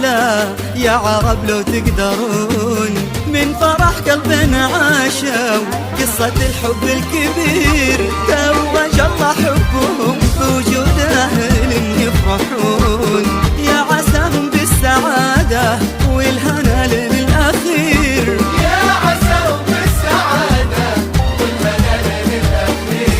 أحلى يا عرب لو تقدرون، من فرح قلبنا عاشوا قصة الحب الكبير، توج الله حبهم بوجود أهل يفرحون، يا عساهم بالسعادة والهنا للأخير، يا عساهم بالسعادة والهنا للأخير.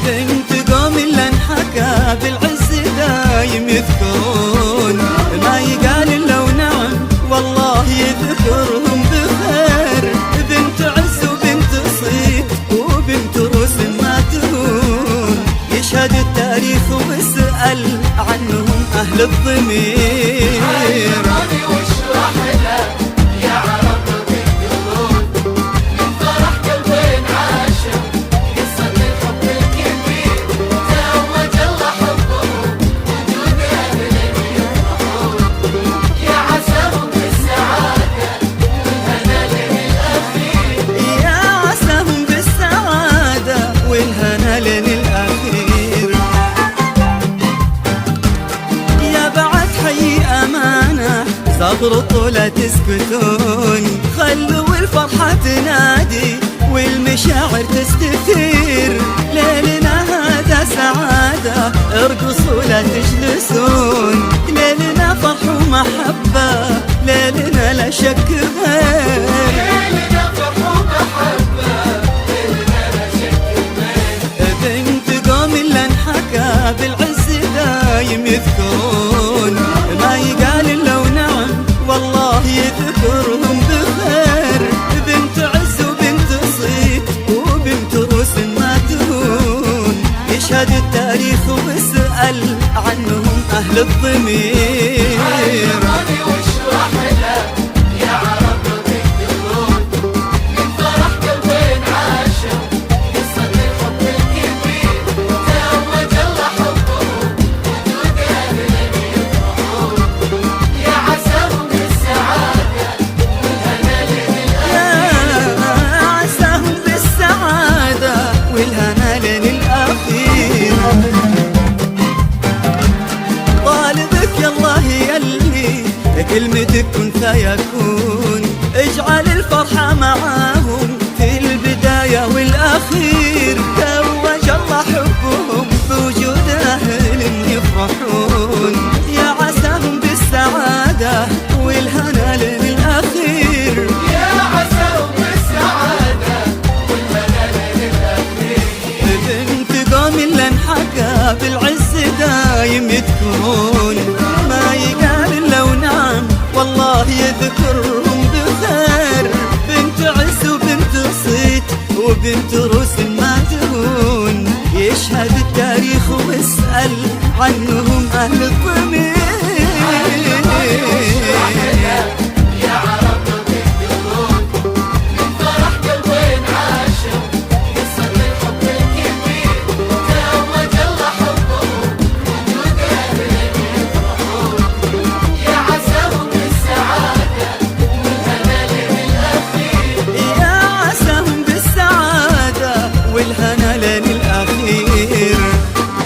بنت قوم اللي انحكى بالعز دايم يذكرون، ما يقال إلا ونعم والله يذكرهم بخير، بنت عز وبنت صيت وبنت روس ما تهون، يشهد التاريخ واسأل عنهم أهل الضمير. واشرح لك يا عرب لو تقدرون، من فرح قلبين عاشوا قصة الحب الكبير، توج الله حبهم وجود أهل يفرحون، يا عساهم بالسعادة والهنا للأخير، يا عساهم بالسعادة والهنا للأخير. يا بعد حي أمانة صبروا لا تسكتون، خلوا الفرحة تنادي والمشاعر تستثير، ليلنا هذا سعادة ارقصوا لا تجلسون، ليلنا فرح ومحبة ليلنا لا شك غير، ليلنا فرح ومحبة ليلنا لا شك غير. بنت قوم اللي انحكى بالعز دايم يذكرون، ما يقال إلا ونعم والله يذكرهم بخير، بنت عز وبنت صيت وبنت روس ما تهون، يشهد التاريخ واسأل عنهم أهل الضمير. واشرح لك يا عرب لو تقدرون، من فرح قلبين عاشوا قصة الحب الكبير، توج الله حبهم وجود أهل يفرحون، يا عساهم بالسعادة والهنا للأخير، يا عساهم بالسعادة والهنا للأخير. طالبك يا الله يلي كلمتك كن فيكون، اجعل الفرحة معاهم في البداية والأخير، توج الله حبهم بوجود أهل يفرحون، يا عساهم بالسعادة والهنا للأخير، يا عساهم بالسعادة والهنا للأخير. بنت قوم اللي انحكى بالعز دايم يذكرون، ما يقال إلا ونعم والله يذكرهم بخير، بنت عز وبنت صيت وبنت روس ما تهون، يشهد التاريخ واسأل عنهم أهل الضمير. يا عرب لو تقدرون، من فرح قلبين عاشوا قصة الحب الكبير، توج الله حبهم وجود أهل يفرحون، يا عساهم بالسعادة والهنا للأخير، يا عساهم بالسعادة والهنا للأخير.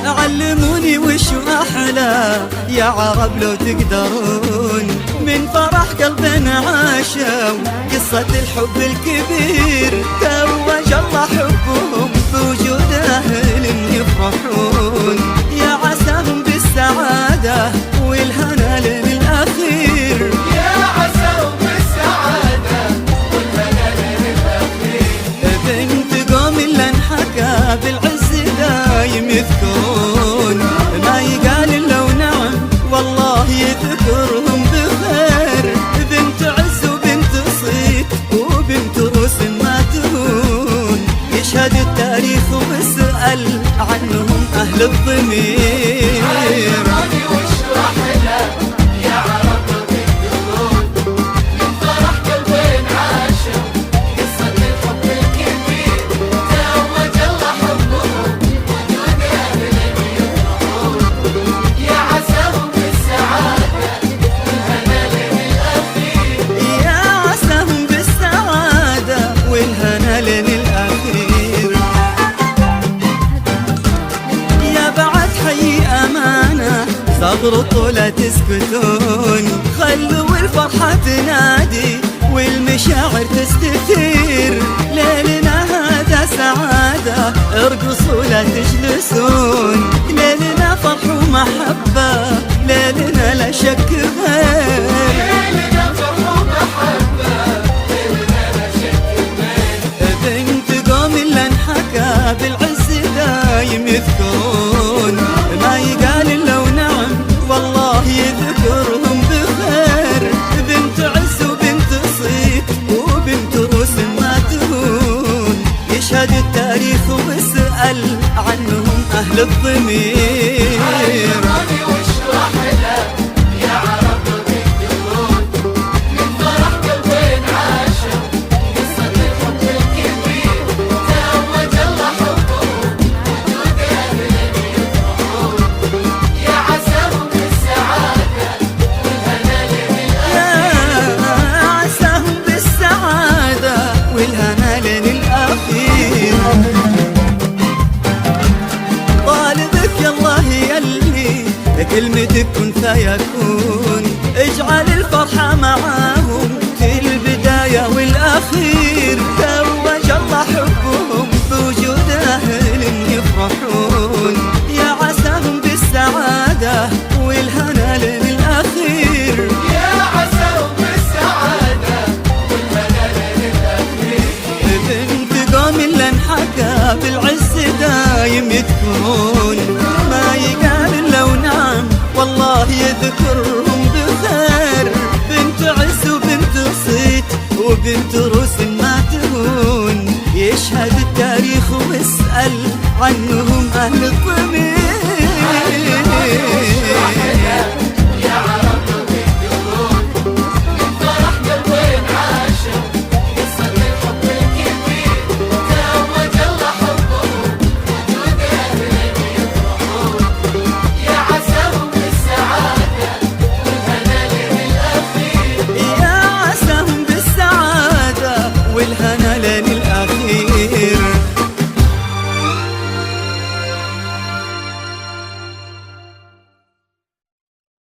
علموني وشو أحلى يا عرب لو تقدرون، من فرح قلبنا عاشوا قصة الحب الكبير، توج الله حبهم بوجود أهل يفرحون، يا عساهم بالسعادة والهنا للأخير، يا عساهم بالسعادة والهنا للأخير. بنت قوم اللي انحكى بالعز دايم يذكرون، ما يقال إلا ونعم والله يذكرهم بخير، بنت عز وبنت صيت وبنت روس ما تهون، يشهد التاريخ واسأل عنهم أهل الضمير. واشرح لك يا عرب لو تقدرون، من فرح قلبين عاشوا قصة الحب الكبير، توج الله حبهم وجود أهل يفرحون، يا عساهم بالسعادة والهنا للأخير، يا عساهم بالسعادة والهنا للأخير. يا بعد حي أمانة صبروا لا تسكتون، خلوا الفرحة تنادي والمشاعر تستثير، ليلنا هذا سعادة ارقصوا لا تجلسون، ليلنا فرح ومحبة، ليلنا لا شك غير، ليلنا فرح ومحبة، ليلنا لا شك غير. بنت قوم اللي انحكى بالعز دايم يذكرون، ما يقال الا ونعم والله يذكرهم بخير، بنت عز وبنت صيت وبنت روس ما تهون، يشهد التاريخ واسأل عنهم أهل الضمير. عبرني واشرح له يا عرب تقدرون، من فرح قلبين عاشوا قصة الحب الكبير، توج الله حبهم وجود أهل يفرحون، يا عساهم بالسعادة والهنا للأخير، يا عساهم بالسعادة والهنا للأخير. طالبك يا الله يلي كلمتك كن فيكون، اجعل الفرحة معاهم في البداية والأخير، توج الله حبهم بوجود أهل يفرحون، يا عساهم بالسعادة والهنا للأخير. يا عساهم بالسعادة والهنا للأخير. بنت قوم اللي انحكى بالعز دايم يذكرون، ما يقال الا ونعم والله يذكرهم بخير، بنت عز وبنت صيت وبنت روس ما تهون، يشهد التاريخ واسأل عنه